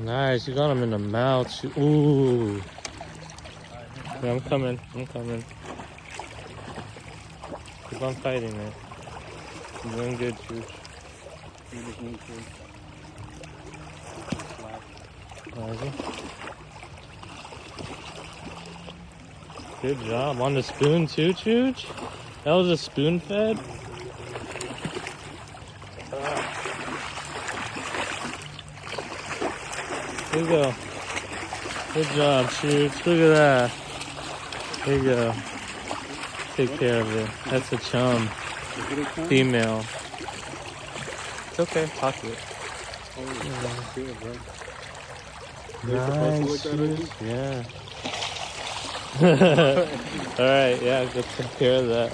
Nice, you got him in the mouth. Ooh. Yeah, I'm coming. Keep on fighting, man. You're doing good, Chooch. You just need to slack. Good job. On the spoon too, Chooch? That was a spoon fed? Here you go. Good job, Chooch. Look at that. There you go. Take care of it. That's a chum. Female. It's okay. Pocket. Oh, good, bro. Nice. Chooch. Yeah. Alright, yeah, go take care of that.